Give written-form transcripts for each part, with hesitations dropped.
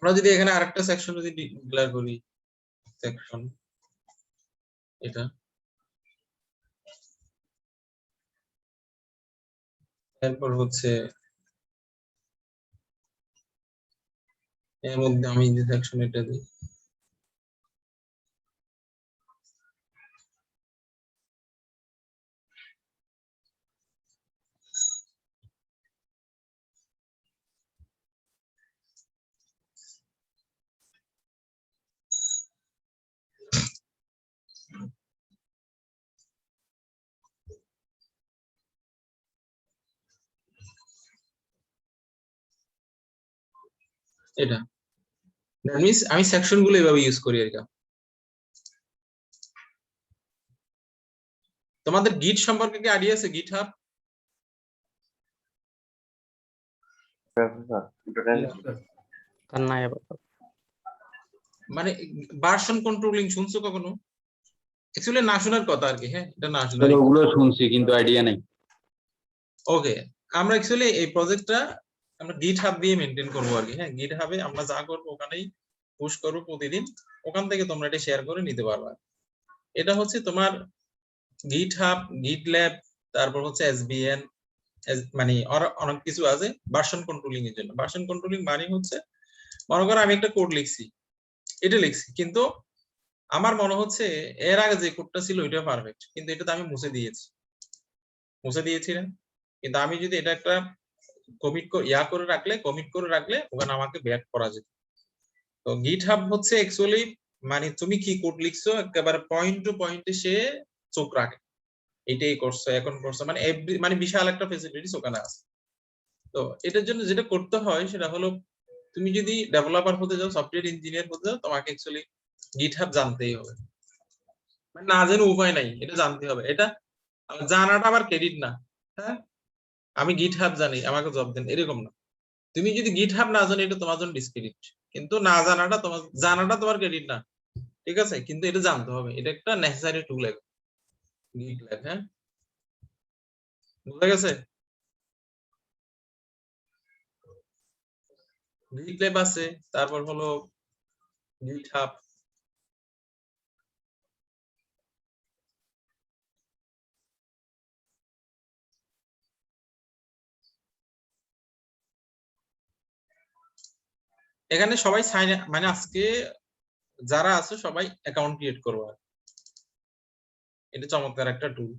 আমরা যদি এখানে আরেকটা সেকশন যদি ডিক্লেয়ার করি, সেকশন এটা, এরপর হচ্ছে এর মধ্যে আমি যে সেকশন এটা দিই, এটা দ্যাট মিন্স আমি সেকশন গুলো এভাবে ইউজ করি আর কি। তোমাদের গিট সম্পর্কে কি আইডিয়া আছে? গিট হাব মানে ভার্সন কন্ট্রোলিং শুনছো কখনো? অ্যাকচুয়ালি না শোনার কথা আর কি। হ্যাঁ, এটা না শোনার, ওগুলো শুনছি কিন্তু আইডিয়া নেই। ওকে, আমরা অ্যাকচুয়ালি এই প্রজেক্টটা আমরা গিট হাব দিয়ে মেনটেন করবো আর কি। হ্যাঁ, গিট হাবে আমরা যা করবো ওখানেই পুশ করবো প্রতিদিন, ওখান থেকে তোমরা এটা শেয়ার করে নিতে পারবা। এটা হচ্ছে তোমার গিট হাব, গিট ল্যাব, তারপর হচ্ছে এসবিএন, মানে অনেক কিছু আছে ভার্সন কন্ট্রোলিং এর জন্য। ভার্সন কন্ট্রোলিং মানে হচ্ছে, মনে করো আমি একটা কোড লিখছি, এটা লিখছি, কিন্তু আমার মনে হচ্ছে এর আগে যে কোডটা ছিল ওইটা পারফেক্ট, কিন্তু এটা তো আমি মুছে দিয়েছি না। কিন্তু আমি যদি এটা একটা কমিট করে রাখলে ওখানে আমাকে ব্যাক করা যেত। তো গিটহাব হচ্ছে অ্যাকচুয়ালি মানে তুমি কি কোড লিখছো একেবারে পয়েন্ট টু পয়েন্টে সে চোখ রাখে, এটাই করছো এখন করছো, মানে মানে বিশাল একটা ফেসিলিটিস ওখানে আছে। তো এটার জন্য যেটা করতে হয় সেটা হলো, তুমি যদি ডেভেলপার হতে যাও, সফটওয়্যার ইঞ্জিনিয়ার হতে যাও, তোমাকে অ্যাকচুয়ালি গিটহাব জানতেই হবে। মানে না জেনে উপায় নাই, এটা জানতে হবে। এটা জানাটা আবার ক্রেডিট না। হ্যাঁ, আমি গিটহাব জানি আমাকে জব দেন, এরকম না। তুমি যদি গিটহাব না জানো এটা তোমার জন্য ডিসক্রেডিট, কিন্তু না জানাটা তোমার ক্রেডিট না, ঠিক আছে? কিন্তু এটা জানতে হবে, এটা একটা নেসেসারি টুল গিটল্যাব। হ্যাঁ, বুঝা গেছে? গিটল্যাব আছে, তারপর হলো গিটহাব। এখানে সবাই সাইন, মানে আজকে যারা আছে সবাই অ্যাকাউন্ট ক্রিয়েট করবো, এটা চমৎকার একটা টুল।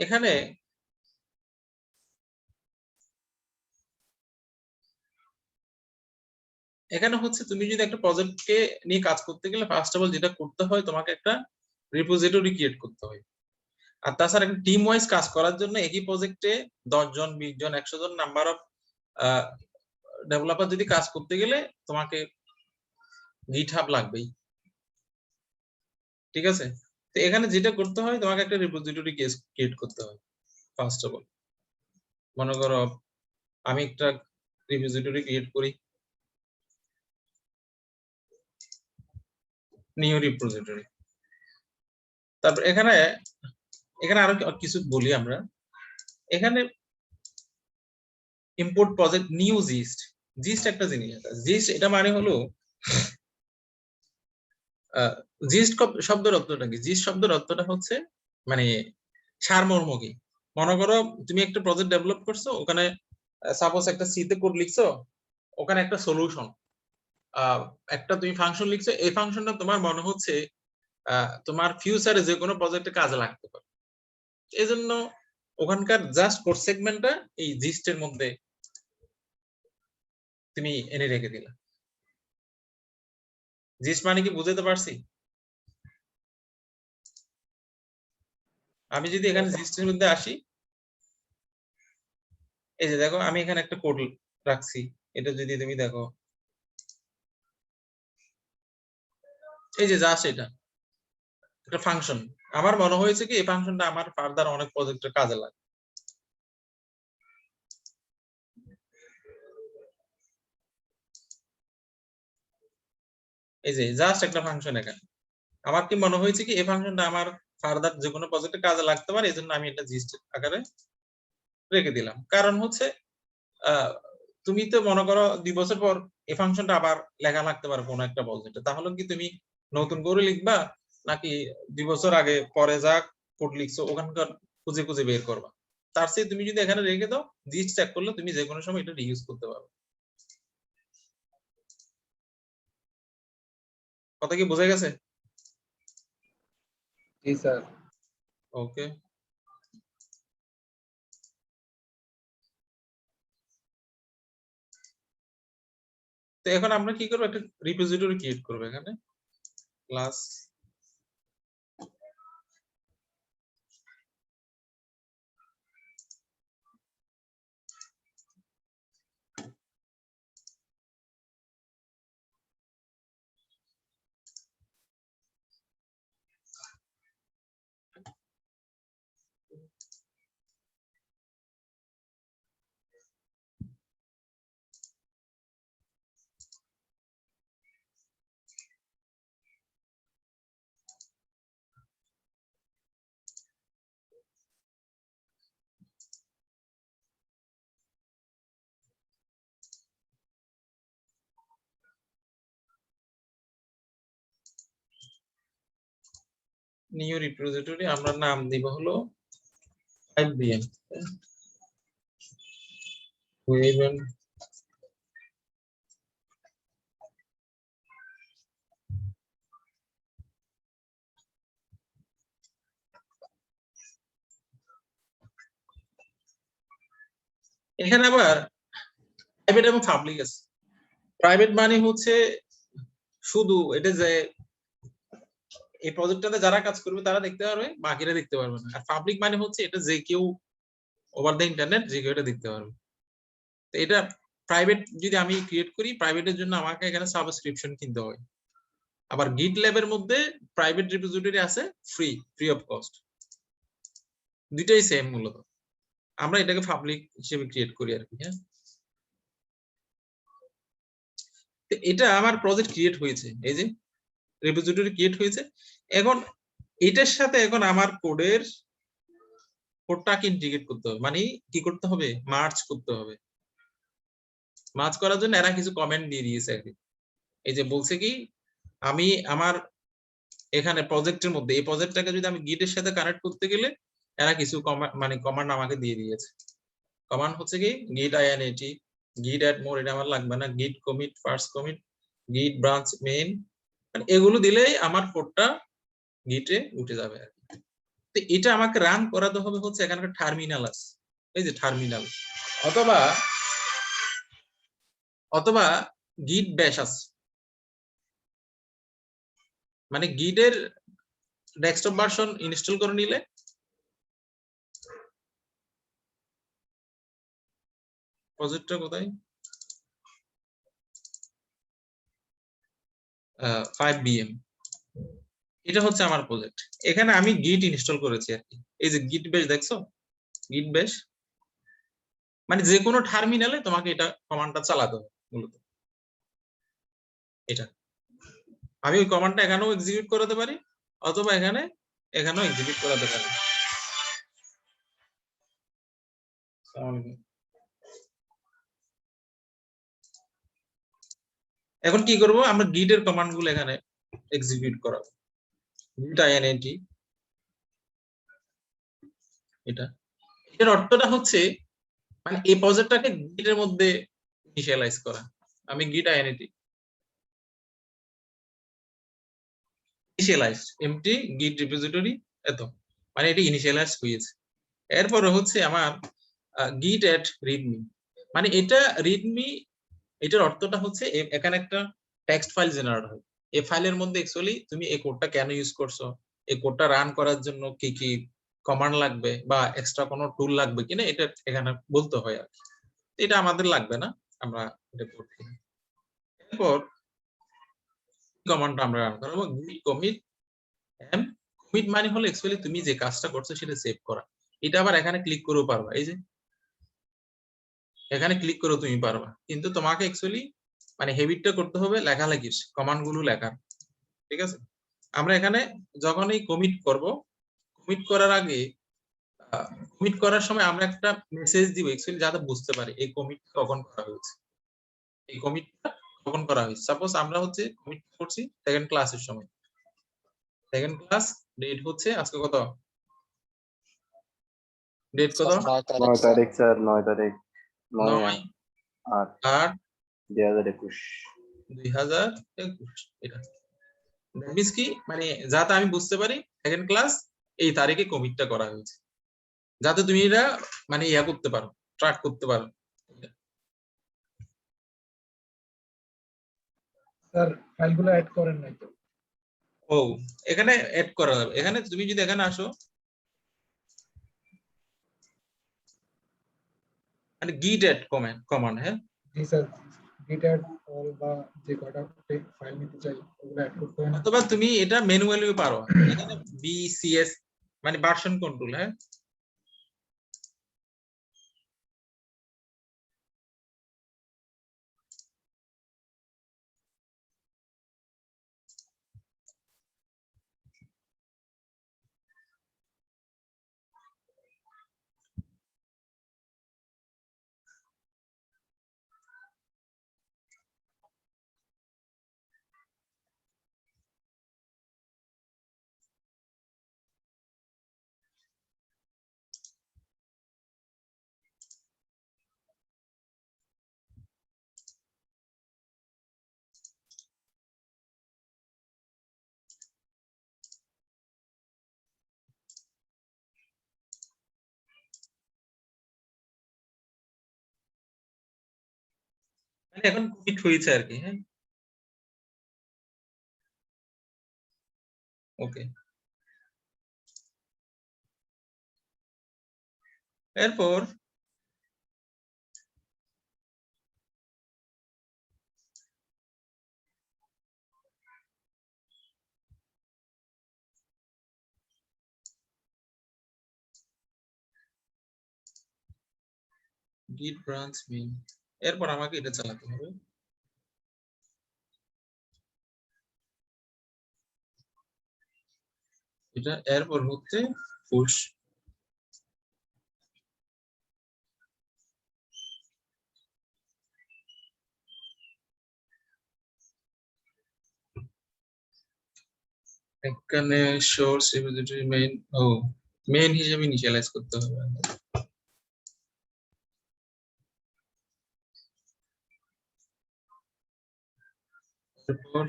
এখানে এখানে হচ্ছে তুমি যদি একটা প্রজেক্টকে নিয়ে কাজ করতে গেলে ফার্স্ট অফ অল যেটা করতে হয়, তোমাকে একটা রিপোজিটরি ক্রিয়েট করতে হয়। আর তাছাড়া একটা টিম ওয়াইজ কাজ করার জন্য একই প্রজেক্টে 10 জন, 20 জন, 100 জন নাম্বার অফ ডেভেলপার যদি কাজ করতে গেলে তোমাকে গিটহাব লাগবেই, ঠিক আছে? তো এখানে যেটা করতে হয়, তোমাকে একটা রিপোজিটরি ক্রিয়েট করতে হয় ফার্স্ট অফ অল। মনে করো আমি একটা রিপোজিটরি ক্রিয়েট করি, নিউ রিপোজিটরি। তারপর এখানে এখানে আরো কিছু বলি আমরা। এখানে ইম্পোর্ট প্রজেক্ট নিউ জিস্ট একটা জিনিস আছে। জিস্ট এটা মানে হলো জিস্ট শব্দের অর্থটা কি? জিস্ট শব্দের অর্থটা হচ্ছে মানে সারমর্ম কি। মনে করো তুমি একটা প্রজেক্ট ডেভেলপ করছো, ওখানে সাপোজ একটা সি তে কোড লিখছো, ওখানে একটা সলিউশন, একটা তুমি ফাংশন লিখছো, এই ফাংশনটা তোমার মনে হচ্ছে তোমার ফিউচারে যে কোনো প্রজেক্টে কাজে লাগতে পারে, এই জন্য ওখানকার জাস্ট কোড সেগমেন্টটা এই জিস্টের মধ্যে তুমি এনে রেখে দিলা। জিস্ট মানে কি বুঝতে পারছি? আমি যদি এখানে জিস্টের মধ্যে আসি, এই যে দেখো আমি এখানে একটা কোড রাখছি, এটা যদি তুমি দেখো, এই যে জাস্ট এটা একটা ফাংশন। আমার মনে হয়েছে কি এই ফাংশনটা আমার ফার্দার অনেক প্রজেক্টের কাজে লাগে। এই যে জাস্ট একটা ফাংশন এখানে আমার কি মনে হয়েছে কি এই ফাংশনটা আমার ফার্দার যে কোনো প্রজেক্টে কাজে লাগতে পারে, এজন্য আমি এটা জিস্ট আকারে রেখে দিলাম। কারণ হচ্ছে তুমি তো মনে করো 2 বছর পর এই ফাংশনটা আবার লেখা লাগতে পারে কোনো একটা প্রজেক্টে, তাহলে কি তুমি নতুন করে লিখবা নাকি 2 বছর আগে পরে যা কোড লিখছো ওখানকার খুঁজে খুঁজে বের করবা? তার চেয়ে তুমি যদি এখানে রেখে দাও, জিস্ট চেক করলে তুমি যে কোনো সময় এটা রিইউজ করতে পারবে। কথা কি বোঝা গেছে? জি স্যার। ওকে, তো এখন আমরা কি করবো, একটা রিপোজিটরি ক্রিয়েট করবো এখানে ক্লাস নিউ রিপোজিটরি, আমরা নাম দিব হলো 5bm web and এখানে আবার প্রাইভেট এবং পাবলিক আছে। প্রাইভেট মানে হচ্ছে শুধু এটা যে এই প্রজেক্টটাতে যারা কাজ করবে তারা দেখতে পারবে, বাকিরা দেখতে পারবে না। আর পাবলিক মানে হচ্ছে এটা যে কেউ ওভার দ্য ইন্টারনেট যে কেউ এটা দেখতে পারবে। তো এটা প্রাইভেট যদি আমি ক্রিয়েট করি, প্রাইভেটের জন্য আমাকে এখানে সাবস্ক্রিপশন কিনতে হয়। আবার গিট ল্যাবের মধ্যে প্রাইভেট রিপোজিটরি আছে ফ্রি অফ কস্ট, দুইটাই সেম মূলত। আমরা এটাকে পাবলিক হিসেবে ক্রিয়েট করি আর কি। হ্যাঁ, তো এটা আমার প্রজেক্ট ক্রিয়েট হয়েছে, এই যে রিপোজিটরি ক্রিয়েট হয়েছে। এখন এটার সাথে এখন আমার কোডটাকে ইন্টিগ্রেট করতে হবে, মানে কি করতে হবে, মার্জ করতে হবে। মার্জ করার জন্য এরা কিছু কমেন্ট দিয়ে দিয়েছে আর কি। এই যে বলছে কি আমি আমার এখানে প্রজেক্টের মধ্যে এই প্রজেক্টটাকে যদি আমি গিটের সাথে কানেক্ট করতে গেলে এরা কিছু কমান্ড আমাকে দিয়ে দিয়েছে। কমান্ড হচ্ছে কি git init, git add more, এটা আমার লাগবে না, git commit first commit, git branch main, মানে এগুলো দিলেই আমার কোডটা গিটে উঠে যাবে আর কি। তো এটা আমাকে রান করাতে হবে হচ্ছে এখানকার টার্মিনাল আছে, এই যে টার্মিনাল, অথবা git bash আছে, মানে গিটের ডেস্কটপ ভার্সন ইনস্টল করে নিলে প্রজেক্টটা কোথায় 5bm, এটা হচ্ছে আমার প্রজেক্ট। এখানে আমি গিট ইনস্টল করেছি আর কি। এই যে গিট বেশ দেখছো, গিট বেশ মানে যে কোনো টার্মিনালে তোমাকে এটা কমান্ডটা চালাতে হবে মূলত। এটা আমি ওই কমান্ডটা এখানেও এক্সিকিউট করাতে পারি অথবা এখানেও এক্সিকিউট করাতে পারি। এখন কি করব, আমরা গিটের কমান্ড গুলো এখানে এক্সিকিউট করাবো। git init, এটার অর্থটা হচ্ছে মানে এই প্রজেক্টটাকে গিটের মধ্যে ইনিশিয়ালাইজ করা। আমি git init ইনিশিয়ালাইজড এমটি গিট রিপোজিটরি, এত মানে এটা ইনিশিয়ালাইজ হয়েছে। এরপরে হচ্ছে আমার git add readme, মানে এটা রিডমি, এটার অর্থটা হচ্ছে এখানে একটা টেক্সট ফাইল জেনারেট হয়। এই ফাইলের মধ্যে অ্যাকচুয়ালি তুমি এই কোডটা কেন ইউজ করছো, এই কোডটা রান করার জন্য কি কি কমান্ড লাগবে বা এক্সট্রা কোনো টুল লাগবে কিনা এটা এখানে বলতে হয় আর কি। এটা আমাদের লাগবে না, আমরা এটা করছি না। এরপর কমান্ডটা আমরা রান করব git commit m commit মানে হলো অ্যাকচুয়ালি তুমি যে কাজটা করছো সেটা সেভ করা। এটা আবার এখানে ক্লিক করেও পারবা, এই যে এখানে ক্লিক করে তুমি পারবা, কিন্তু তোমাকে অ্যাকচুয়ালি মানে হ্যাবিটটা করতে হবে লেখালেখির, কমান্ড গুলো লেখার। ঠিক আছে, আমরা এখানে যখনই কমিট করব, কমিট করার আগে কমিট করার সময় আমরা একটা মেসেজ দিব অ্যাকচুয়ালি যাতে বুঝতে পারি এই কমিট কখন করা হয়েছে, এই কমিটটা কখন করা হয়েছে। সাপোজ আমরা হচ্ছে কমিট করছি সেকেন্ড ক্লাসের সময়, সেকেন্ড ক্লাস ডেট হচ্ছে আজকে কত, ডেট কত, 9 তারিখ স্যার, 9 তারিখ, 9 8 8 2021। 2021। এটা দ্যাট মিন্স কি মানে যাতে আমি বুঝতে পারি সেকেন্ড ক্লাস এই তারিখে কমিটটা করা হয়েছে, যাতে তুমি এটা মানে ইয়া করতে পারো, ট্র্যাক করতে পারো। স্যার ফাইলগুলো অ্যাড করেন নাই তো? ও এখানে অ্যাড করা যাবে, এখানে তুমি যদি এখানে আসো মানে git add কমান্ড, হ্যাঁ জি স্যার, git add all বা যে কয়টা ফাইল নিতে চাই ওগুলো অ্যাড করতে হয় না? অথবা তুমি এটা ম্যানুয়ালিও পারো, এখানে bcs মানে ভার্সন কন্ট্রোল, হ্যাঁ মানে এখন কমিট হয়েছে আর কি, হ্যাঁ ওকে। এরপর git branch main, এরপর আমাকে এটা চালাতে হবে। এটা এরপর হচ্ছে পুশ, এখানে সোর্স রিপোজিটরি মেইন, ও মেইন হিসেবে ইনিশিয়ালাইজ করতে হবে। এরপর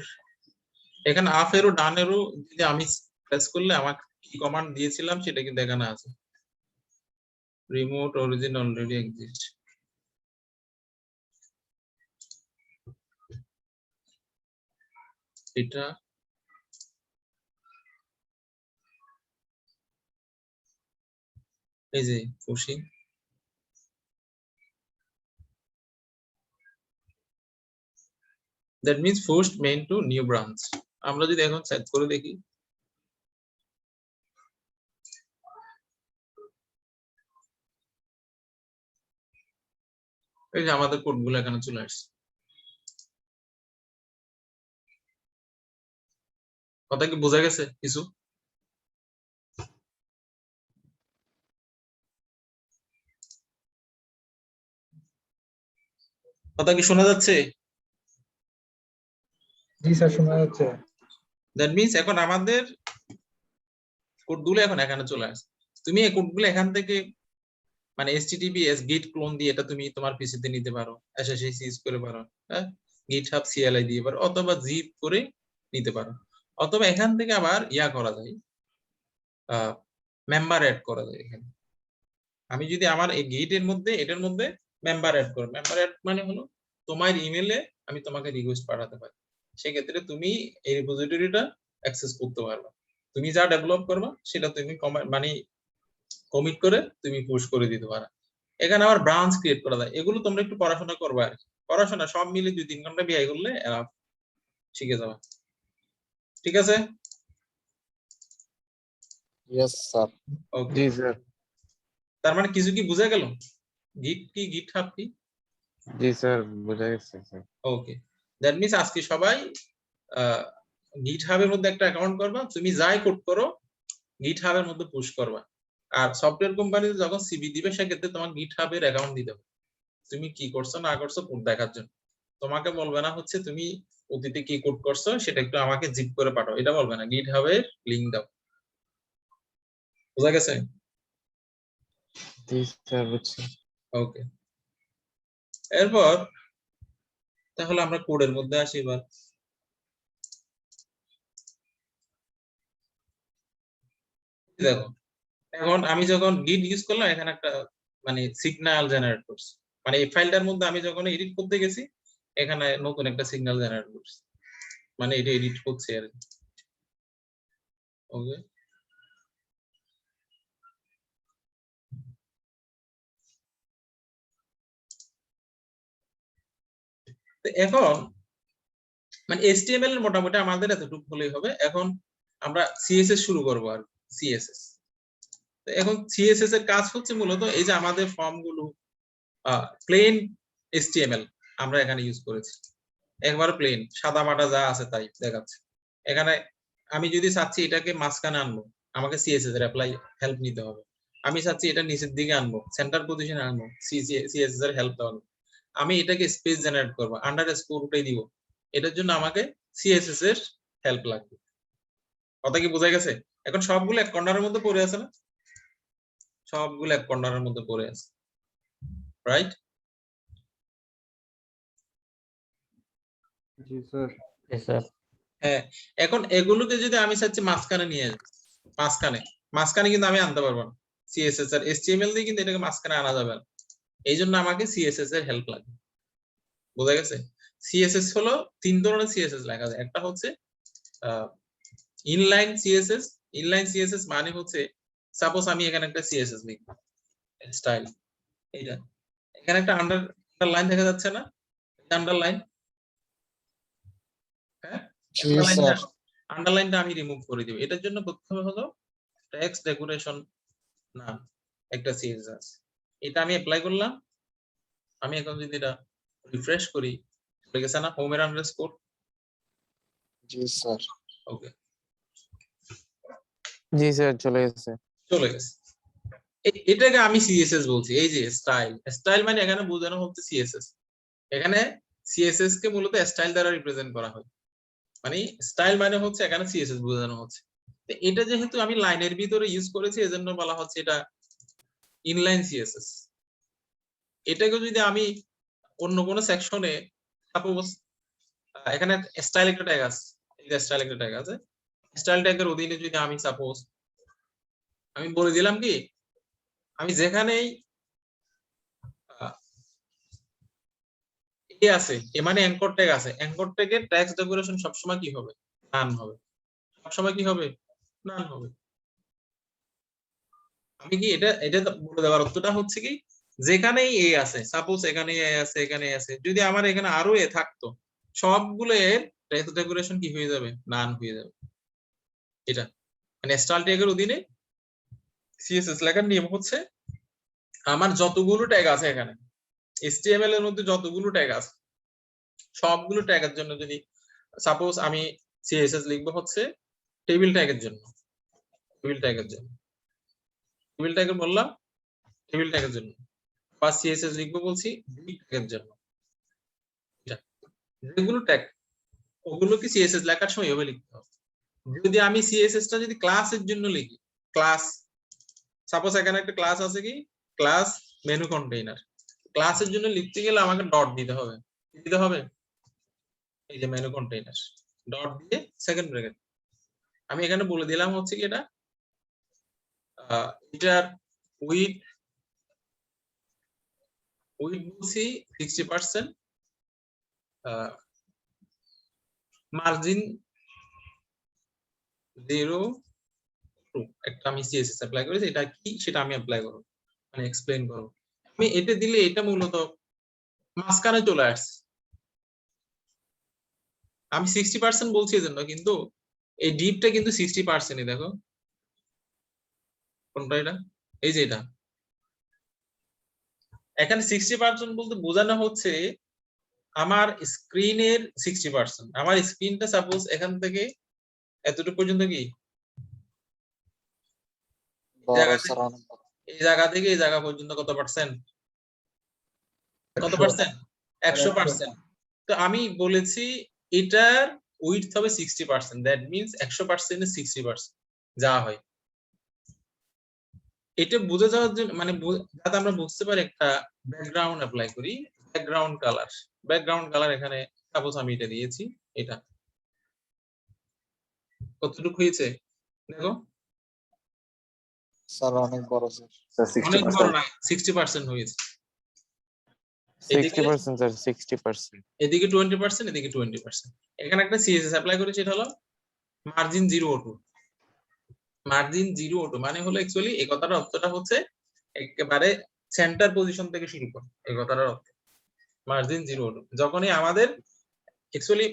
এখানে আপ এরো ডান এরো যদি আমি প্রেস করলে আমাকে কি কমান্ড দিয়েছিলাম সেটা কিন্তু এখানে আছে, রিমোট অরিজিন অলরেডি এক্সিস্ট। এটা এই যে pushing, that means post main two new branch. আমরা যদি এখন সেট করে দেখি, এই যে আমাদের কোডগুলো এখানে চলে আসছে। কথা কি বোঝা গেছে কিছু? কথা কি শোনা যাচ্ছে? জি স্যার, শোনা যাচ্ছে। দ্যাট মিন্স এখন আমাদের কোডগুলো এখন এখানে চলে আসছে। তুমি এই কোডগুলো এখান থেকে মানে https git ক্লোন দিয়ে এটা তুমি তোমার পিসিতে নিতে পারো, ssh ইউজ করে পারো, হ্যাঁ github cli দিয়ে পারো, অথবা জিপ করে নিতে পারো, অথবা এখান থেকে আবার ইয়া করা যায়, মেম্বার অ্যাড করা যায়। এখানে আমি যদি আমার এই গিট এর মধ্যে এটার মধ্যে মেম্বার অ্যাড করব, মেম্বার অ্যাড মানে হলো তোমার ইমেলে আমি তোমাকে রিকোয়েস্ট পাঠাতে পারি, সেক্ষেত্রে তুমি এই রিপোজিটরিটা অ্যাক্সেস করতে পারবে। তুমি যা ডেভেলপ করবে সেটা তুমি মানে কমিট করে তুমি পুশ করে দিতে পারো। এখানে আবার ব্রাঞ্চ ক্রিয়েট করা যায়, এগুলো তোমরা একটু পড়াশোনা করবে আর কি। পড়াশোনা সব মিলে 2-3 ঘন্টা ব্যয় করলে শিখে যাবে। ঠিক আছে? Yes sir. ওকে, जी सर। তার মানে কিছু কি বোঝা গেল? গিট কি, গিট হাব কি? जी सर बुझा গেছে স্যার। ওকে, দ্যাট মিন্স আজকে সবাই গিট হাবের মধ্যে একটা অ্যাকাউন্ট করবা, তুমি যাই কোড করো গিট হাবের মধ্যে পুশ করবা। আর সফটওয়্যার কোম্পানিতে যখন সিভি দিবে সেক্ষেত্রে তোমার গিট হাবের অ্যাকাউন্ট দিতে হবে, তুমি কি করছো না করছো কোড দেখার জন্য। তোমাকে বলবে না হচ্ছে তুমি অতীতে কি কোড করছো সেটা একটু আমাকে জিপ করে পাঠাও, এটা বলবে না, গিট হাবের লিংক দাও। বোঝা গেছে? জি স্যার বুঝছি। ওকে, এরপর তাহলে আমরা কোডের মধ্যে আসি এবার। দেখো এখন আমি যখন গিট ইউজ করলাম এখানে একটা মানে সিগন্যাল জেনারেট করছি, মানে এই ফাইলটার মধ্যে আমি যখন এডিট করতে গেছি এখানে নতুন একটা সিগন্যাল জেনারেট করছি, মানে এটা এডিট করছে আর কি। ওকে, এখন মানে HTML এর মোটামুটি আমাদের এতটুকু হলেই হবে। এখন আমরা CSS শুরু করবো আর CSS। এখন CSS এর কাজ হচ্ছে মূলত এই যে আমাদের ফর্ম গুলো প্লেন HTML আমরা এখানে ইউজ করেছি, একবারে প্লেন সাদা মাটা যা আছে তাই দেখাচ্ছে। এখানে আমি যদি চাচ্ছি এটাকে মাঝখানে আনবো আমাকে CSS এর অ্যাপ্লাই হেল্প নিতে হবে। আমি চাচ্ছি এটা নিচের দিকে আনবো, সেন্টার পজিশনে আনবো, CSS এর হেল্প দেওয়া। আমি এটাকে স্পেস জেনারেট করবো, আন্ডারস্কোর উঠাই দিব, এটার জন্য আমাকে CSS এর হেল্প লাগবে। কথা কি বোঝা গেছে? এখন সবগুলো এক কর্নারের মধ্যে পড়ে আছে না, সবগুলো এক কর্নারের মধ্যে পড়ে আছে, রাইট? জি স্যার। Yes, sir. হ্যাঁ, এখন এগুলোকে যদি আমি চাচ্ছি মাঝখানে নিয়ে আসবো, মাঝখানে কিন্তু আমি আনতে পারবো না, CSS আর HTML দিয়ে কিন্তু এটাকে মাঝখানে আনা যাবে না, এই জন্য আমাকে CSS এর হেল্প লাগবে। বোঝা গেছে? CSS হলো 3 ধরনের CSS লেখা যায়, একটা হচ্ছে ইনলাইন CSS। ইনলাইন CSS মানে হচ্ছে সাপোজ আমি এখানে একটা CSS লিখব, স্টাইল, এইটা এখানে একটা আন্ডারলাইন দেখা যাচ্ছে না, আন্ডারলাইন, হ্যাঁ জি স্যার। আন্ডারলাইনটা আমি রিমুভ করে দিব। এটার জন্য প্রথমে হলো টেক্সট ডেকোরেশন নাম একটা CSS আছে, এটা আমি অ্যাপ্লাই করলাম। আমি এখন যদি এটা রিফ্রেশ করি চলে গেছে না হোমের আন্ডারস্কোর। জি স্যার। ওকে, জি স্যার চলে গেছে। চলে গেছে। এটাকে আমি CSS বলছি। এই যে স্টাইল, স্টাইল মানে এখানে বোঝানো হচ্ছে CSS। এখানে CSS কে মূলত স্টাইল দ্বারা রিপ্রেজেন্ট করা হয়, মানে স্টাইল মানে হচ্ছে এখানে CSS বোঝানো হচ্ছে। তো এটা যেহেতু আমি লাইনের ভিতরে ইউজ করেছি এজন্য বলা হচ্ছে এটা ইনলাইন CSS। এটাকে যদি আমি অন্য কোনো সেকশনে সাপোজ এখানে স্টাইল একটা ট্যাগ আছে, এই যে স্টাইল একটা ট্যাগ আছে, স্টাইল ট্যাগের অধীনে যদি আমি সাপোজ আমি বলে দিলাম কি আমি যেখানেই এ আছে এ মানে অ্যাঙ্কর ট্যাগ আছে, অ্যাঙ্কর ট্যাগের টেক্সট ডেকোরেশন সবসময় কি হবে? নান হবে। সবসময় কি হবে? নান হবে। আমি কি এটা এটা বলে দেওয়ার অর্থটা হচ্ছে কি যেখানেই এ আছে, সাপোজ এখানে এ আছে এখানে এ আছে, যদি আমার এখানে আরো এ থাকতো সবগুলো এর টেক্সট ডেকোরেশন কি হয়ে যাবে? নান হয়ে যাবে। এটা মানে স্টাইল ট্যাগের অধীনে CSS লেখার নিয়ম হচ্ছে আমার যতগুলো ট্যাগ আছে এখানে HTML এর মধ্যে যতগুলো ট্যাগ আছে সবগুলো ট্যাগের জন্য যদি সাপোজ আমি CSS লিখবো হচ্ছে টেবিল ট্যাগের জন্য, টেবিল ট্যাগের জন্য, টেবিল ট্যাগের বললাম টেবিল ট্যাগের জন্য, বা CSS লিখবো বলছি গ্রিড ট্যাগের জন্য। যেগুলো ট্যাগ ওগুলোকে CSS লেখার সময় এভাবে লিখতে হবে। যদি আমি CSS টা যদি ক্লাসের জন্য লিখি, ক্লাস সাপোজ এখানে একটা ক্লাস আছে কি ক্লাস মেনু কন্টেইনার, ক্লাসের জন্য লিখতে গেলে আমাকে ডট দিতে হবে, দিতে হবে এই যে মেনু কন্টেইনার, ডট দিয়ে সেকেন্ড ব্র্যাকেট। আমি এখানে বলে দিলাম হচ্ছে কি এটা এটার উইথ বলছি 60%, মার্জিন 0 একটা আমি CSS অ্যাপ্লাই করেছি, এটা কি সেটা আমি অ্যাপ্লাই করব মানে এক্সপ্লেইন করব। আমি এটা দিলে এটা মূলত মাঝখানে চলে আসছে। আমি 60% বলছি এজন্য, কিন্তু এই ডিপটা কিন্তু 60%ই। দেখো কোনটা এটা, এই যে এটা। এখানে 60% বলতে বোঝানো হচ্ছে আমার স্ক্রিনের 60%। আমার স্ক্রিনটা সাপোজ এখান থেকে এতটুকু পর্যন্ত কি বড় স্যার অনেক বড়। এই জায়গা থেকে এই জায়গা পর্যন্ত কত পার্সেন্ট? কত 100 পার্সেন্ট? 100%। তো আমি বলেছি এটার উইডথ হবে 60%, দ্যাট মিন্স 100% এর 60% যা হয়। এটা বোঝা যাওয়ার জন্য মানে যাতে আমরা বুঝতে পারি, একটা ব্যাকগ্রাউন্ড অ্যাপ্লাই করি। ব্যাকগ্রাউন্ড কালার এখানে সাপোজ আমি এটা দিয়েছি, এটা কতটুকু হয়েছে দেখো। স্যার অনেক বড় স্যার। স্যার অনেক বড় 60%। না, 60% হয়েছে। এদিকে 60% স্যার 60%। এদিকে 20%, এদিকে 20%। এখানে একটা সিএসএস অ্যাপ্লাই করেছি, এটা হলো মার্জিন 002। মার্জিন 002 মানে হলো অ্যাকচুয়ালি এই কথাটার অর্থটা হচ্ছে একেবারে সেন্টার পজিশন থেকে শুরু করে। এই কথাটার অর্থ মার্জিন 002 যখনই আমাদের অ্যাকচুয়ালি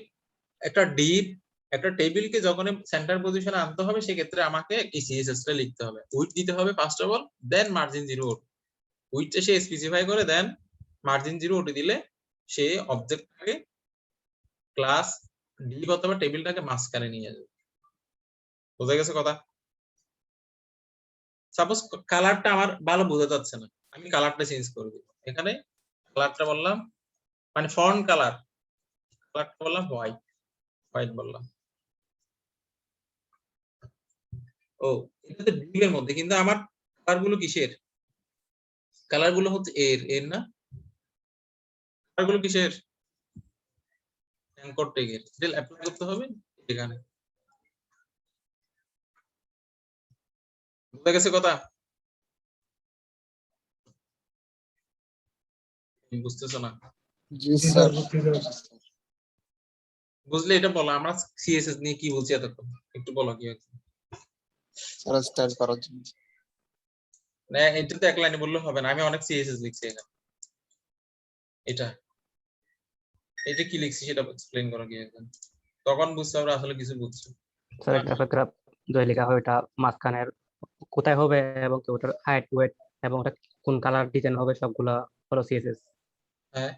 একটা টেবিলকে যখন সেন্টার পজিশনে আনতে হবে, সেক্ষেত্রে আমাকে এই সিএসএস টা লিখতে হবে। উইডথ দিতে হবে first of all, then margin 002। উইডথটা সে স্পেসিফাই করে, দেন মার্জিন 002 দিলে সে অবজেক্টটাকে ক্লাস ডিভ অথবা টেবিলটাকে মাঝখানে নিয়ে যাবে। বোঝা গেছে কথা? সাপোজ কালারটা আমার ভালো বোঝা যাচ্ছে না, আমি কালারটা চেঞ্জ করে দিব। এখানে কালারটা বললাম মানে ফন্ট কালারটা বললাম হোয়াইট বললাম। ও, এটা তো ডিভের মধ্যে, কিন্তু আমার কালারগুলো কিসের? কালারগুলো হচ্ছে এর না, কালারগুলো কিসের? অ্যাঙ্কর ট্যাগের। এটা অ্যাপ্লাই করতে হবে এখানে। বুঝা গেছে কথা? বুঝতেছো না? জি জি স্যার। স্যার, বুঝতে পেরেছি। বুঝলে এটা বলো, আমরা সিএসএস নিয়ে কি বলছি এতক্ষণ, একটু বলো কি হচ্ছে। স্যার স্টাইল করার জন্য। না, এটা তো এক লাইনে বললে হবে না, আমি অনেক সিএসএস লিখছি এখানে। এটা এটা কি লিখছি সেটা এক্সপ্লেইন করো কি এখন, তখন বুঝতে পারবে আসলে কিছু বুঝছো। স্যার একটা প্যারাগ্রাফ যদি লেখা হয় ওটা মাঝখানের কোথায় হবে এবং কি ওটার হাইট ওয়েট এবং ওটা কোন কালার ডিজাইন হবে সবগুলা হলো সিএসএস। হ্যাঁ,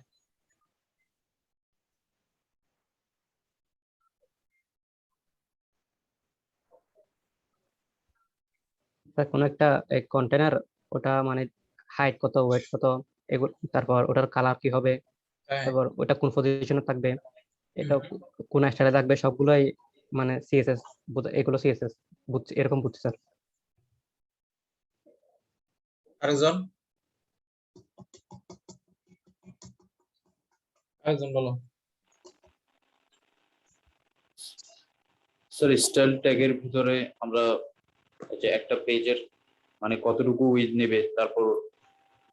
স্যার কোনো একটা কন্টেনার ওটা মানে হাইট কত ওয়েট কত এগুলো, তারপর ওটার কালার কি হবে, হ্যাঁ। তারপর ওটা কোন পজিশনে থাকবে, এটা কোন স্টাইলে থাকবে, সবগুলাই মানে সিএসএস, এগুলো সিএসএস বুঝছি, এরকম বুঝছি স্যার। আরেকজন বলো। স্যার স্টাইল ট্যাগের ভিতরে আমরা এই যে একটা পেজের মানে কতটুকু উইডথ নেবে, তারপর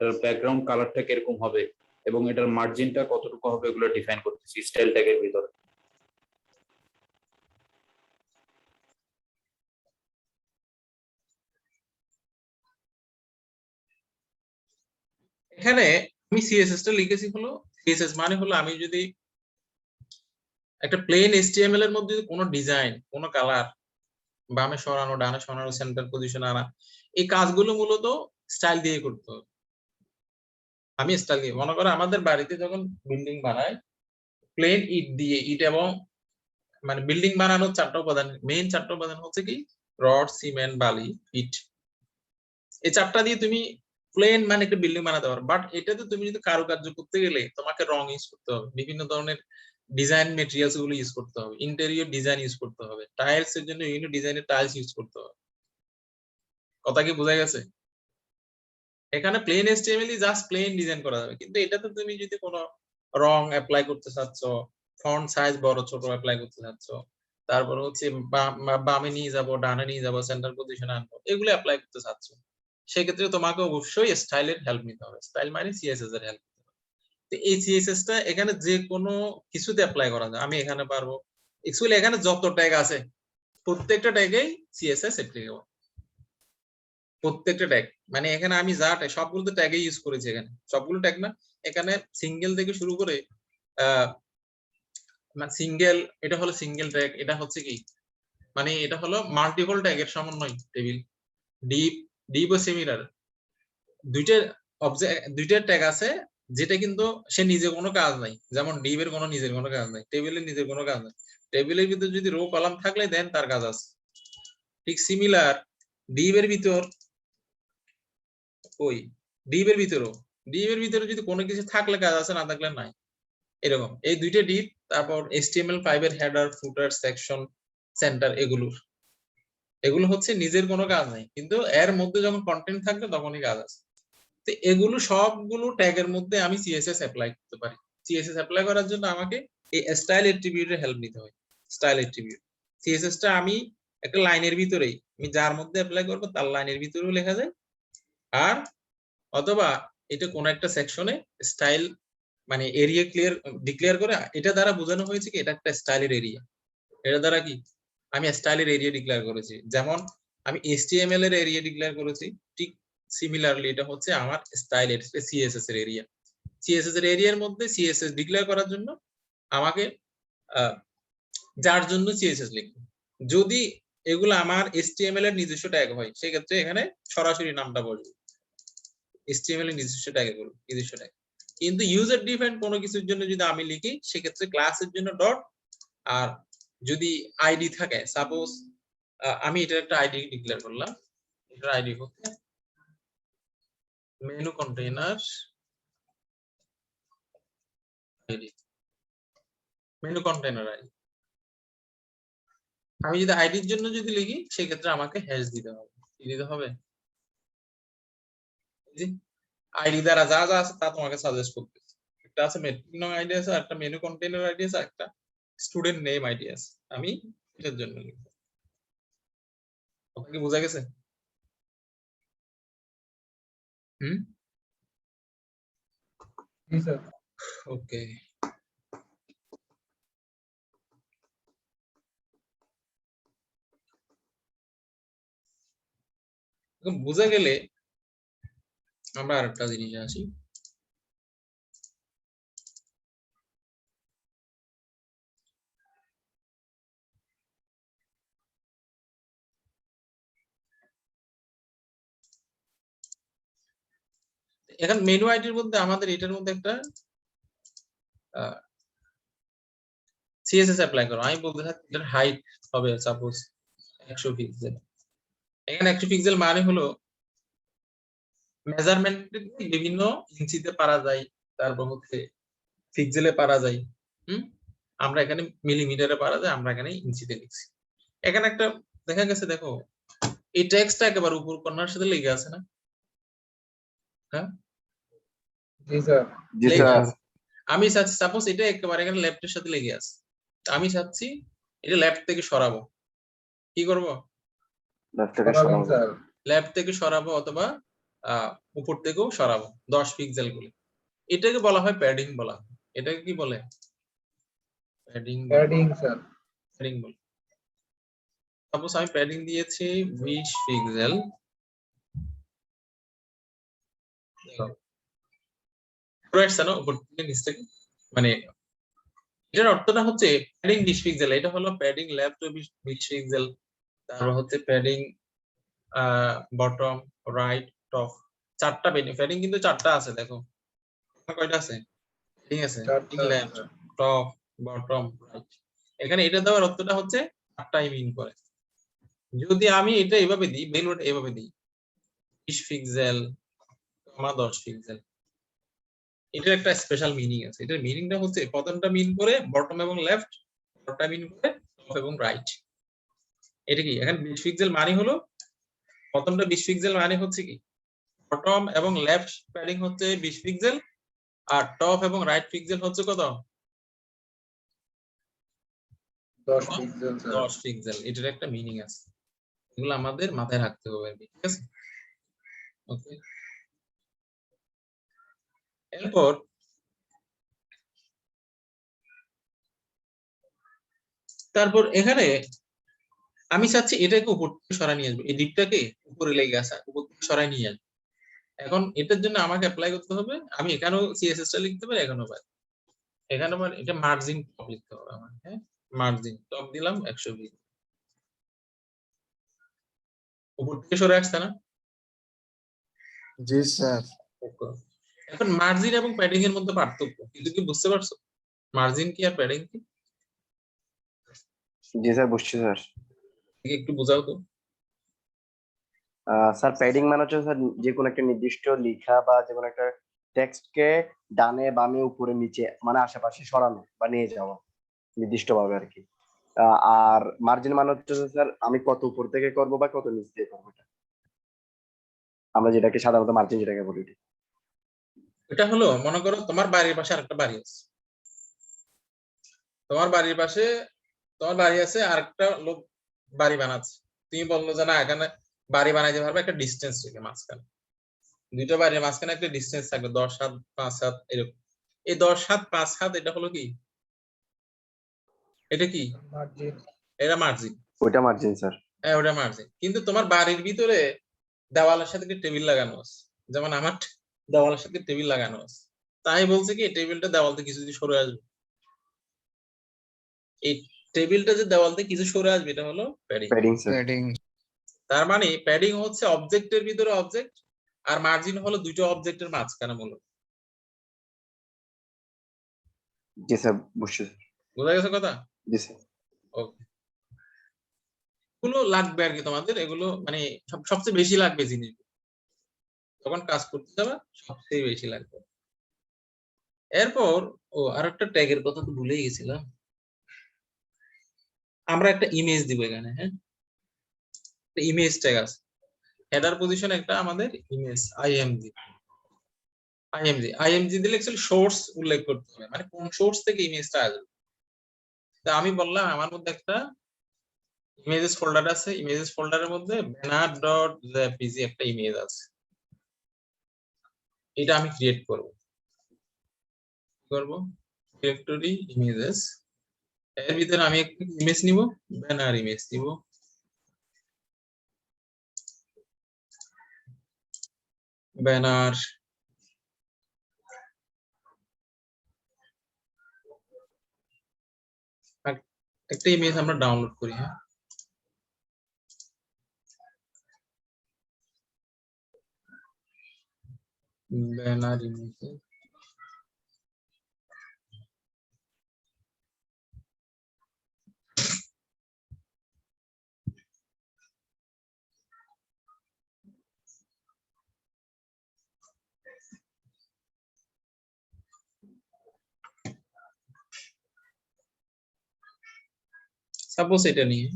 এর ব্যাকগ্রাউন্ড কালারটা কিরকম হবে এবং এটার মার্জিনটা কতটুকু হবে, এগুলো ডিফাইন করতেছি স্টাইল ট্যাগের ভিতরে। এখানে আমি সিএসএস টা লিখেছি, হলো সিএসএস মানে হলো আমি যদি একটা প্লেন এইচটিএমএল এর মধ্যে কোনো ডিজাইন, কোনো কালার বামে সরানো, ডানে সরানো, সেন্টার পজিশনে আনা, এই কাজগুলো মূলত স্টাইল দিয়ে করতে হবে। আমি স্টাইল দিয়ে, মনে করো আমাদের বাড়িতে যখন বিল্ডিং বানাই, প্লেন ইট এবং মানে বিল্ডিং বানানোর চারটা উপাদান, মেইন চারটা উপাদান হচ্ছে কি রড, সিমেন্ট, বালি, ইট। এই চারটা দিয়ে তুমি প্লেন মানে একটা বিল্ডিং বানাতে পারো। বাট এটাতে তুমি যদি কারুকার্য করতে গেলে তোমাকে রং ইউজ করতে হবে, বিভিন্ন ধরনের ডিজাইন মেটেরিয়ালস গুলো ইউজ করতে হবে, ইন্টেরিয়র ডিজাইন ইউজ করতে হবে, টাইলস এর জন্য বিভিন্ন ডিজাইনের টাইলস ইউজ করতে হবে। কথা কি বোঝা গেছে? এখানে plain HTML just plain design করা যাবে, কিন্তু এটাতে তুমি যদি কোনো রং অ্যাপ্লাই করতে চাচ্ছ, ফন্ট সাইজ বড় ছোট অ্যাপ্লাই করতে চাচ্ছ, তারপর হচ্ছে বামে নিয়ে যাব, ডানে নিয়ে যাব, সেন্টার পজিশনে আনবো, এগুলো অ্যাপ্লাই করতে চাচ্ছ, সেক্ষেত্রে তোমাকে অবশ্যই স্টাইলের হেল্প নিতে হবে। স্টাইল মানে সিএসএস এর হেল্প নিতে হবে। তো এই সিএসএস টা এখানে যে কোনো কিছুতে অ্যাপ্লাই করা যায়। আমি এখানে পারবো, অ্যাকচুয়ালি এখানে যত ট্যাগ আছে প্রত্যেকটা ট্যাগেই সিএসএস অ্যাপ্লিকেবল। প্রত্যেকটা ট্যাগ, মানে এখানে আমি যা ট্যাগ সবগুলো তো ট্যাগে ইউজ করেছি, এখানে সবগুলো ট্যাগ না, এখানে সিঙ্গেল থেকে শুরু করে মানে সিঙ্গেল, এটা হলো সিঙ্গেল ট্যাগ, এটা হচ্ছে কি মানে এটা হলো মাল্টিপল ট্যাগের সমন্বয় টেবিল। ডিপ ডিপ ও সিমিলার দুইটা ট্যাগ আছে, যেটা কিন্তু সে নিজে কোনো কাজ নাই, যেমন ডিপ এর কোনো নিজের কোনো কাজ নাই, টেবিলের নিজের কোনো কাজ নাই, টেবিলের ভিতর যদি রো কলাম থাকলে দেন তার কাজ আছে। ঠিক সিমিলার ডিপ এর ভিতর ওই ডিপের ভিতরে যদি কোনো কিছু থাকলে কাজ আছে, না থাকলে নাই, এরকম। এই দুইটা ডিপ, তারপর HTML5 এর হেডার, ফুটার, সেকশন, সেন্টার, এগুলো হচ্ছে নিজের কোনো কাজ নাই, কিন্তু এর মধ্যে যখন কন্টেন্ট থাকবে তখনই কাজ আছে। তো এগুলো সবগুলো ট্যাগের মধ্যে আমি CSS অ্যাপ্লাই করতে পারি। CSS অ্যাপ্লাই করার জন্য আমাকে এই স্টাইল অ্যাট্রিবিউটের হেল্প নিতে হয়। স্টাইল অ্যাট্রিবিউট CSS টা আমি একটা লাইনের ভিতরেই, আমি যার মধ্যে অ্যাপ্লাই করব তার লাইনের ভিতরেও লেখা যায়, আর অথবা এটা কোন একটা সেকশনে স্টাইল মানে এরিয়া ডিক্লেয়ার করে, এটা দ্বারা বোঝানো হয়েছে কি এটা একটা স্টাইলের এরিয়া, এটা দ্বারা কি আমি স্টাইলের এরিয়া ডিক্লেয়ার করেছি, যেমন আমি HTML এর এরিয়া ডিক্লেয়ার করেছি, ঠিক সিমিলারলি এটা হচ্ছে আমার স্টাইল CSS এর এরিয়া। CSS এর এরিয়ার মধ্যে CSS ডিক্লেয়ার করার জন্য আমাকে যার জন্য CSS লিখবো, যদি এগুলো আমার HTML এর নিজস্ব ট্যাগ হয় সেক্ষেত্রে এখানে সরাসরি নামটা বলবো, HTML এর নিজস্ব ট্যাগে বলবো, নিজস্ব ট্যাগ। কিন্তু ইউজার ডিফাইন্ড কোনো কিছুর জন্য যদি আমি লিখি সেক্ষেত্রে ক্লাসের জন্য ডট, আর যদি আইডি থাকে, সাপোজ আমি এটার একটা আইডি ডিক্লেয়ার করলাম, এটার আইডি হচ্ছে menu container ID, menu container ID. আমি যদি আইডির জন্য যদি লিখি সেক্ষেত্রে আমাকে হ্যাশ দিতে হবে, কি দিতে হবে, আইডি দ্বারা যা যা আছে তা তোমাকে সাজেস্ট করতে, একটা আছে মেনু আইডি আছে, একটা মেনু কন্টেইনার আইডি আছে, একটা স্টুডেন্ট নেম আইডি আছে, আমি এটার জন্য লিখব। আপনাকে বোঝা গেছে? জি স্যার। ওকে, বোঝা গেলে আমরা আরেকটা জিনিসে আসি। এখন মেনু আইডির মধ্যে আমাদের এটার মধ্যে একটা CSS অ্যাপ্লাই করো, আমি বলতে চাচ্ছি এটার হাইট হবে সাপোজ 100 পিক্সেল। এখানে 100 পিক্সেল মানে হলো মেজারমেন্ট বিভিন্ন ইঞ্চিতে পারা যায়, তারপর হচ্ছে পিক্সেলে পারা যায়, আমরা এখানে মিলিমিটারে পারা যায়, আমরা এখানে ইঞ্চিতে লিখছি। এখানে একটা দেখা গেছে, দেখো এই টেক্সটটা একেবারে উপর কর্নার সাথে লেগে আছে না? হ্যাঁ জি স্যার। জি লেগে স্যার। আছে। আমি চাচ্ছি সাপোজ এটা একেবারে এখানে লেফটের সাথে লেগে আছে, আমি চাচ্ছি এটা লেফট থেকে সরাবো, কি করব? লেফট থেকে সরাবেন সরাবো। স্যার। লেফট থেকে সরাবো অথবা উপর থেকেও সরাবো 10 পিক্সেল করে। এটাকে বলা হয় প্যাডিং বলা হয়। এটাকে কি বলে? Padding sir. প্যাডিং বলে। সাপোজ আমি প্যাডিং দিয়েছি 20 পিক্সেল, উপর থেকে নিচ থেকে, মানে এটার অর্থটা হচ্ছে প্যাডিং 20 পিক্সেল, এটা হলো প্যাডিং লেফট 20 পিক্সেল, তারপর হচ্ছে প্যাডিং বটম, রাইট, টপ, চারটা প্যাডিং কিন্তু চারটা আছে, দেখো কয়টা আছে? ঠিক আছে, লেফট, টপ, বটম, রাইট। এখানে এটা দেওয়ার অর্থটা হচ্ছে চারটাই মিন করে। যদি আমি এটা এভাবে দিই, ভ্যালুটা এভাবে দিই 20 পিক্সেল, 10 পিক্সেল, এটার একটা স্পেশাল মিনিং আছে। এটার মিনিংটা হচ্ছে প্রথমটা মিন করে বটম এবং লেফট, পরটা মিন করে টপ এবং রাইট। এটা কি এখানে 20 পিক্সেল মানে হলো প্রথমটা 20 পিক্সেল মানে হচ্ছে কি বটম এবং লেফট প্যাডিং হচ্ছে 20 পিক্সেল, আর টপ এবং রাইট পিক্সেল হচ্ছে কত? 10 পিক্সেল স্যার। 10 পিক্সেল। এটার একটা মিনিং আছে, এগুলো আমাদের মাথায় রাখতে হবে, ঠিক আছে? ওকে, এরপর তারপর এখানে আমি চাচ্ছি এটাকে উপর থেকে সরা নিয়ে আসবো, এই দিকটাকে উপরে লেগে আসা, উপর সরাই নিয়ে আসবো। এখন এটার জন্য আমাকে অ্যাপ্লাই করতে হবে, আমি এখানেও সিএসএস টা লিখতে পারি, এখানেও পারি। এখানে আবার এটা মার্জিন টপ লিখতে হবে আমার, হ্যাঁ মার্জিন টপ দিলাম 120, উপর থেকে সরে আসছে না? জি স্যার। Okay. এখন মার্জিন এবং প্যাডিং এর মধ্যে পার্থক্য কিন্তু কি বুঝতে পারছো? মার্জিন কি আর প্যাডিং কি জি স্যার, বুঝছি স্যার। একটু বোঝাও তো। স্যার প্যাডিং মানে হচ্ছে স্যার যে কোনো একটা নির্দিষ্ট লেখা বা যে কোনো একটা টেক্সটকে ডানে বামে উপরে নিচে মানে আশেপাশে সরানো বা নিয়ে যাওয়া নির্দিষ্ট ভাবে আর কি। আর মার্জিন মানে হচ্ছে যে, স্যার আমি কত উপর থেকে করব বা কত নিচ দিয়ে করবো, এটা আমরা যেটাকে সাধারণত মার্জিন যেটাকে বলি। এটা হলো মনে করো তোমার বাড়ির পাশে আরেকটা বাড়ি আছে, তোমার বাড়ির পাশে তোমার বাড়ি আছে আরেকটা লোক বাড়ি বানাচ্ছে, তুমি বললো যে না এখানে বাড়ি বানাইতে পারবে, একটা ডিস্টেন্স থেকে মাঝখানে দুইটা বাড়ির মাঝখানে একটা ডিস্টেন্স থাকবে 10 হাত 5 হাত এরকম। এই 10 হাত 5 হাত এটা হলো কি, এটা কি, মার্জিন। এটা মার্জিন। ওইটা মার্জিন স্যার। হ্যাঁ ওটা মার্জিন। কিন্তু তোমার বাড়ির ভিতরে দেওয়ালের সাথে টেবিল লাগানো আছে, যেমন আমার দেওয়ালের সাথে টেবিল লাগানো আছে, তাই বলছে কি টেবিলটা দেওয়াল থেকে কিছু যদি সরে আসবে, এই টেবিলটা যে দেওয়াল থেকে কিছু সরে আসবে এটা হলো প্যাডিং। Padding sir. প্যাডিং। তার মানে প্যাডিং হচ্ছে অবজেক্টের ভিতরে অবজেক্ট, আর মার্জিন হলো দুটো অবজেক্টের মাঝখানে মূলত। জি স্যার, বুঝছি স্যার। বোঝা গেছে কথা? জি স্যার। ওকে, এগুলো লাগবে আর কি তোমাদের, এগুলো মানে সবচেয়ে বেশি লাগবে জিনিস তখন কাজ করতে যাবে, সবচেয়ে বেশি লাগবে। এরপর আর একটা ট্যাগের কথা তো ভুলেই গেছিলাম, আমরা একটা ইমেজ দিব এখানে, হ্যাঁ ইমেজ ট্যাগ আছে, হেডার পজিশন একটা আমাদের ইমেজ আইএমজি দিলে অ্যাকচুয়ালি সোর্স উল্লেখ করতে হবে, মানে কোন সোর্স থেকে ইমেজটা আসবে। তা আমি বললাম আমার মধ্যে একটা ইমেজেস ফোল্ডার আছে, ইমেজেস ফোল্ডারের মধ্যে banner.jpg একটা ইমেজ আছে, এটা আমি ক্রিয়েট করব ডিরেক্টরি ইমেজেস, এর ভিতরে আমি একটা ইমেজ নিব, ব্যানার ইমেজ নিব, ব্যানার একটা ইমেজ আমরা ডাউনলোড করি, হ্যাঁ ব্যানার ইমেজ, সাপোজ এটা নিয়ে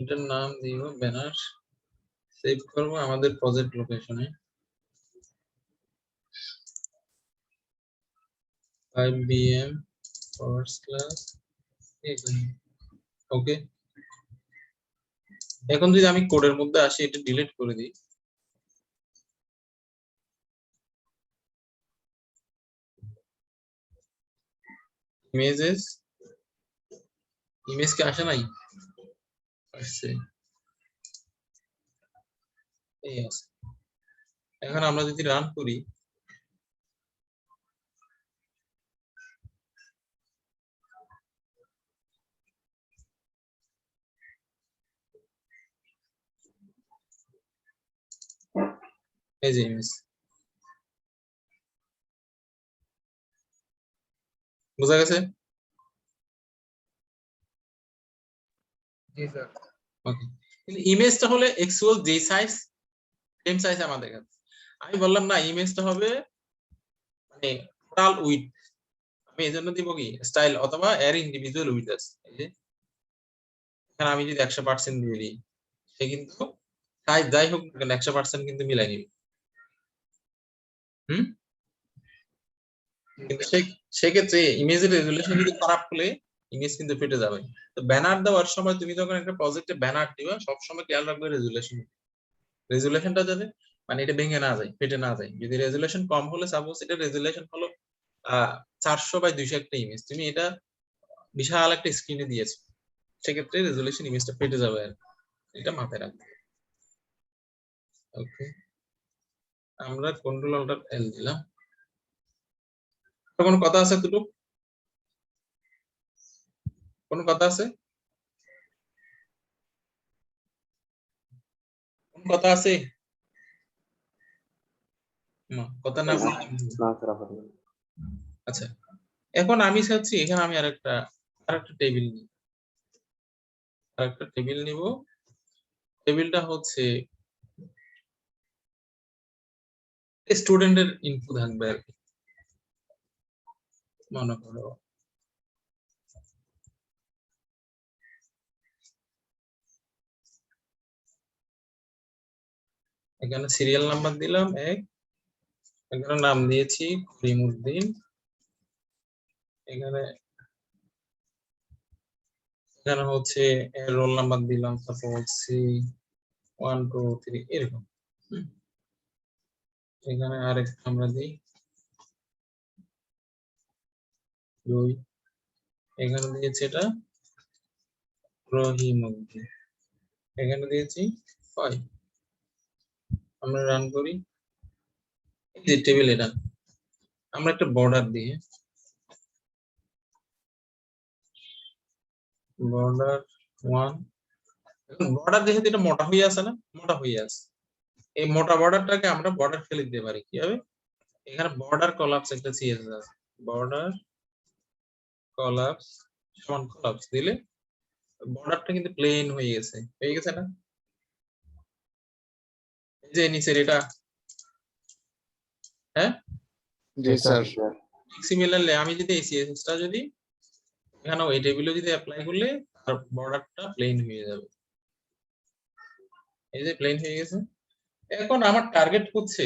এটার নাম দিব ব্যানার, সেভ করব আমাদের প্রজেক্ট লোকেশনে 5bm ওকে। এখন যদি আমি কোডের মধ্যে আসি এটা ডিলিট করে দিই, ইমেজেস ইমেজ কি আসে নাই, আসছে এই আছে। এখন আমরা যদি রান করি এই যে ইমেজ, বোঝা গেছে? জি স্যার। ওকে, কিন্তু ইমেজটা হলে অ্যাকচুয়াল যে সাইজ সেম সাইজ আমাদের কাছে, আমি বললাম না ইমেজটা হবে মানে টোটাল উইডথ, আমি এজন্য দিব কি স্টাইল অথবা এর ইন্ডিভিজুয়াল উইডথ আছে, এই যে এখানে আমি যদি 100% দিয়ে দিই সে কিন্তু সাইজ যাই হোক না কেন 100% কিন্তু মিলাই নিবে। কিন্তু সেক্ষেত্রে ইমেজের রেজুলেশন যদি খারাপ হলে ইমেজ কিন্তু ফেটে যাবে। তো ব্যানার দেওয়ার সময় তুমি যখন একটা প্রজেক্টে ব্যানার দিবা সবসময় খেয়াল রাখবে রেজুলেশন, রেজুলেশনটা যাতে মানে এটা ভেঙে না যায়, ফেটে না যায়। যদি রেজুলেশন কম হলে, সাপোজ এটা রেজুলেশন হলো 400/200 একটা ইমেজ, তুমি এটা বিশাল একটা স্ক্রিনে দিয়েছো, সেক্ষেত্রে রেজুলেশন ইমেজটা ফেটে যাবে আর কি। এটা মাথায় রাখতে হবে। ওকে, আমরা কন্ট্রোল অল্টার এল দিলাম। কোনো কথা আছে দুটো? কোনো কথা আছে? কোন কথা আছে? কথা না বললে না স্যার আপাতত। আচ্ছা, এখন আমি চাচ্ছি এখানে আমি আরেকটা টেবিল নিই, আরেকটা টেবিল নিব। টেবিলটা হচ্ছে স্টুডেন্টের ইনফো থাকবে আর কি। মনে করো এখানে সিরিয়াল নাম্বার দিলাম 1, এখানে নাম দিয়েছি করিমউদ্দিন, এখানে এখানে হচ্ছে রোল নাম্বার দিলাম সাপোজ C1 2 3 এরকম। এখানে আরেকটা আমরা দিই 2, এখানে দিয়েছি এটা রহিমউদ্দিন, এখানে দিয়েছি 5। আমরা রান করি, এই যে টেবিল এটা, আমরা একটা বর্ডার দিয়ে বর্ডার 1। এখন বর্ডার যেহেতু এটা মোটা হয়ে আছে না, মোটা হয়ে আছে, এই মোটা বর্ডারটাকে আমরা বর্ডার ফেলে দিতে পারি কিভাবে? এখানে বর্ডার কলাপস একটা সিএসএস আছে, বর্ডার কলাপস সমান কলাপস দিলে বর্ডারটা কিন্তু প্লেন হয়ে গেছে না? এই যে নিচের এটা, হ্যাঁ জি স্যার। সিমিলারলি আমি যদি এই সিএসএসটা যদি এখানে ওই টেবিলে যদি অ্যাপ্লাই করলে তার বর্ডারটা প্লেন হয়ে যাবে। এই যে প্লেন হয়ে গেছে। এখন আমার টার্গেট হচ্ছে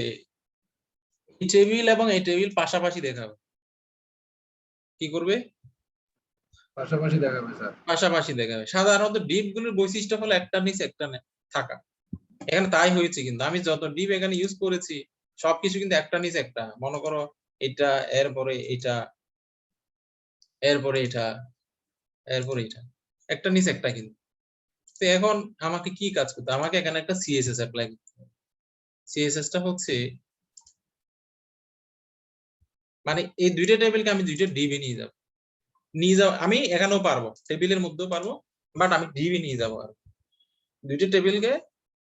এই টেবিল এবং এই টেবিল পাশাপাশি দেখাবে। কি করবে? পাশাপাশি দেখাবে স্যার। পাশাপাশি দেখাবে। সাধারণত ডিপ গুলোর বৈশিষ্ট্য হলো একটা নিচে একটা থাকা, এখানে তাই হয়েছে। কিন্তু আমি যত ডিপ এখানে ইউজ করেছি সবকিছু কিন্তু একটা নিচে একটা, মনে করো এটা এরপরে এটা এরপরে এটা এরপরে এটা, একটা নিচে একটা। কিন্তু তো এখন আমাকে কি কাজ করতে, আমাকে এখানে একটা সিএসএস অ্যাপ্লাই করতে হবে। সিএসএসটা হচ্ছে মানে এই দুইটা টেবিলকে আমি দুইটা ডিবি নিয়ে যাব, আমি এখানেও পারবো, টেবিলের মধ্যেও পারবো, বাট আমি ডিবি নিয়ে যাবো। আর দুইটা টেবিলকে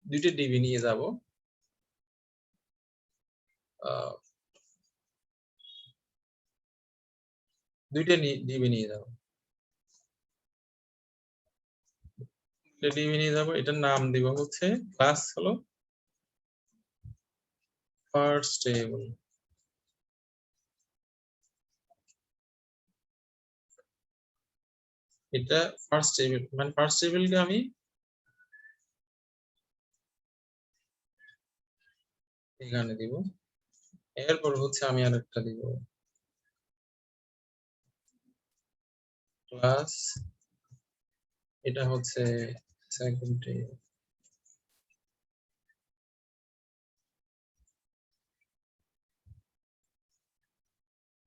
দুইটা ডিবি নিয়ে যাব। দুইটা ডিবি নিয়ে যাব, ডিবি নিয়ে যাব। এটার নাম দিব হচ্ছে ক্লাস হলো ফার্স্ট টেবিল। এটা ফার্স্ট টেবিল, মানে ফার্স্ট টেবিলকে আমি এখানে দিব। এরপর হচ্ছে আমি আরেকটা দিব ক্লাস, এটা হচ্ছে সেকেন্ড টেবিল।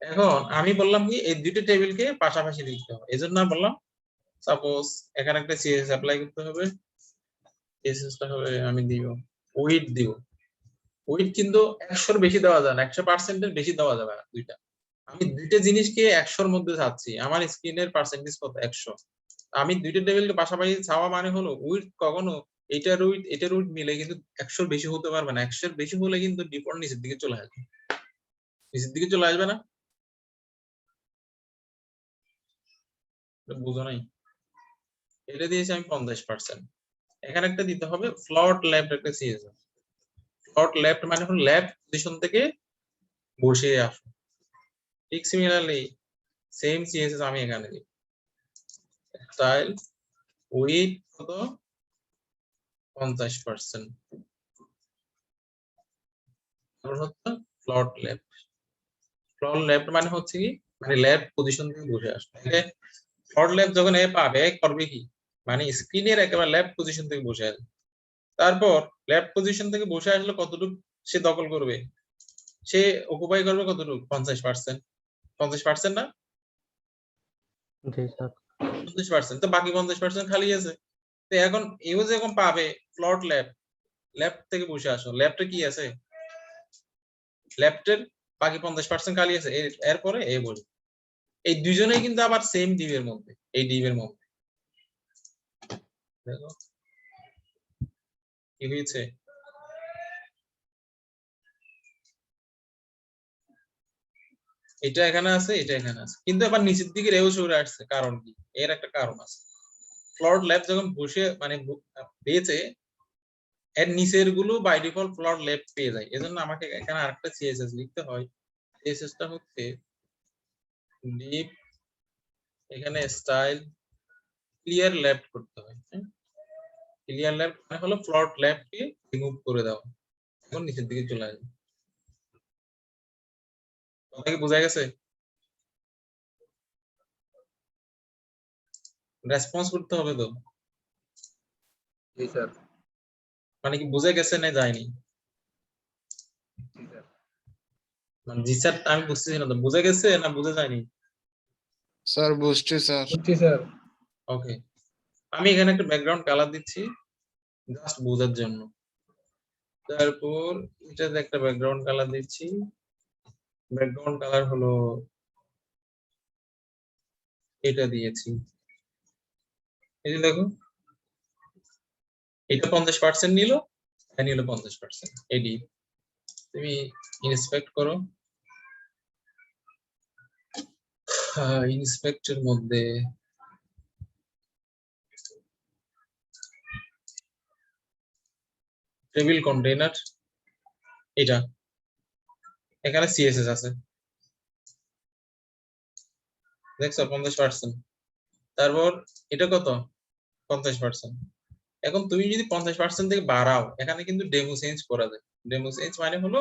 এখন আমি বললাম কি এই দুটো টেবিলকে পাশাপাশি লিখতে হবে, এই জন্য বললাম সাপোজ এখানে একটা সিএসএস অ্যাপ্লাই করতে হবে। সিএসএসটা হবে আমি দিব উইড দিব। উইড কিন্তু 100-র বেশি দেওয়া যায় না, 100%-এর বেশি দেওয়া যাবে না দুইটা। আমি দুইটা জিনিসকে 100-র মধ্যে চাচ্ছি, আমার স্ক্রিনের পার্সেন্টেজ কত 100। আমি দুইটা টেবিলকে পাশাপাশি চাওয়া মানে হলো উইড কখনো এটার উইড মিলে কিন্তু 100-র বেশি হতে পারবে না। 100-র বেশি হলে কিন্তু ডিফল্ট নিচের দিকে চলে আসবে, নিচের দিকে চলে আসবে না, বুঝো নাই? এটা দিয়েছি আমি 50%। এখানে একটা দিতে হবে ফ্লট লেফট একটা সিএসএস। ফ্লট লেফট মানে হলো লেফট পজিশন থেকে বসে আসো। ঠিক সিমিলারলি সেম সিএসএস আমি এখানে দিই স্টাইল উইথ কত 50%। তারপর হচ্ছে ফ্লট লেফট। ফ্লট লেফট মানে হচ্ছে কি, মানে লেফট পজিশন থেকে বসে আসবে। ফ্লট লেফট যখন এ পাবে করবে কি, মানে স্ক্রিনের একেবারে লেফট পজিশন থেকে বসে আসবে। তারপর লেফট পজিশন থেকে বসে আসলে কতটুকু সে দখল করবে, সে অকুপাই করবে কতটুকু, 50%। 50% না, জি স্যার 50%, তো বাকি 50% খালি আছে। তো এখন এও যখন পাবে ফ্লট লেফট, লেফট থেকে বসে আসো, লেফটে কি আছে, লেফটের বাকি 50% খালি আছে, এরপরে এ বলি এই দুইজনেই কিন্তু আবার সেম ডিভের মধ্যে, এই ডিভের মধ্যে দেখো কি হয়েছে, এটা এখানে আছে, এটা এখানে আছে, কিন্তু আবার নিচের দিকে রেও সরে আসছে, কারণ কি, এর একটা কারণ আছে। ফ্লট লেফট যখন বসে মানে পেয়েছে, এর নিচের গুলো বাই ডিফল্ট ফ্লট লেফট পেয়ে যায়, এজন্য আমাকে এখানে আরেকটা সিএসএস লিখতে হয়। সিএসএসটা হচ্ছে ডিপ, এখানে স্টাইল ক্লিয়ার লেফট করতে হয়। ক্লিয়ার লেফট মানে হলো ফ্লট লেফট কে রিমুভ করে দাও, এখন নিচের দিকে চলে আসবে। কথা কি বোঝা গেছে? রেসপন্স করতে হবে তো, জি স্যার। মানে কি বোঝা গেছে না যায়নি? মানে জি স্যার আমি বুঝতেছি না তো, বোঝা গেছে না বোঝা যায়নি? Sir, boosted, sir. বুঝছি স্যার। ওকে, আমি এখানে একটা ব্যাকগ্রাউন্ড কালার দিচ্ছি জাস্ট বোঝার জন্য। তারপর এটাতে একটা ব্যাকগ্রাউন্ড কালার দিচ্ছি, ব্যাকগ্রাউন্ড কালার হলো এটা দিয়েছি, এই যে দেখো এটা 50% নিল, এটা নিল 50%। এডি তুমি ইন্সপেক্ট করো, ইন্সপেক্টের মধ্যে টেবিল কন্টেইনার, এটা এখানে সিএসএস আছে, দেখছো 50%। তারপর এটা কত, 50%। এখন তুমি যদি 50% থেকে বাড়াও, এখানে কিন্তু ডেমো চেঞ্জ করা যায়। ডেমো চেঞ্জ মানে হলো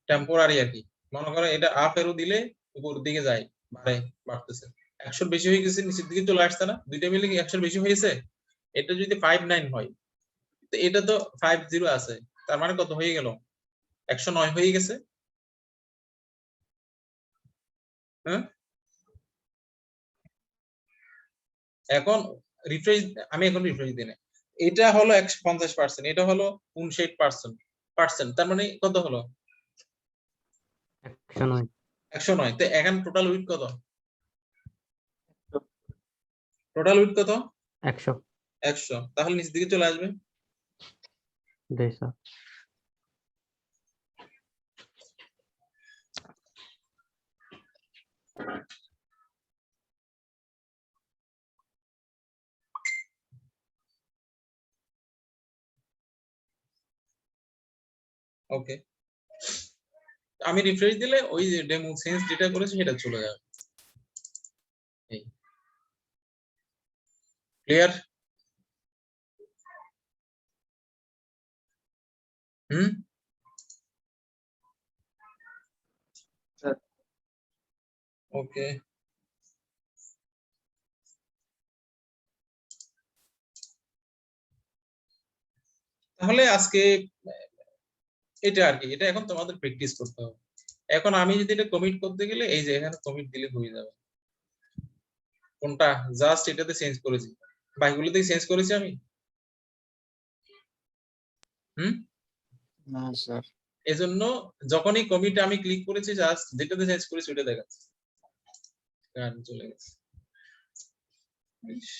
টেম্পোরারি আর কি। মনে করো এটা আপ এরো দিলে উপর দিকে যায়, বাড়ে, বাড়তেছে। 100 বেশি হয়ে গেছে, নিচের দিকে চলে আসছে না, দুইটা মিলে কি 100 বেশি হয়েছে? এটা যদি 59 হয়, তো এটা তো 50 আছে, তার মানে কত হয়ে গেল, 109 হয়ে গেছে। হ্যাঁ, এখন রিফ্রেশ, আমি এখন রিফ্রেশ দিই না, এটা হলো 50%, এটা হলো 59%, তার মানে কত হলো, 109 109। তো এখন টোটাল উইথ কত, টোটাল উইথ কত, 100 100, তাহলে নিচের দিকে চলে আসবে। জি স্যার ওকে, আমি রিফ্রেশ দিলে ওই যে ডেমো সেন্স যেটা করেছে সেটা চলে যাবে। এই ক্লিয়ার? হুম, স্যার ওকে, তাহলে আজকে এটা আর কি, এটা এখন তোমাদের প্র্যাকটিস করতে হবে। এখন আমি যদি এটা কমিট করতে গেলে এই যে এখানে কমিট দিলে হয়ে যাবে। কোনটা, জাস্ট এটাতে চেঞ্জ করেছি, বাকিগুলোতে চেঞ্জ করেছি আমি। হুম, No, sir. এজন্য যখনই কমিট আমি ক্লিক করেছি, জাস্ট যেটাতে চেঞ্জ করেছি ওটা দেখাচ্ছে, কারণ চলে গেছে। ইস,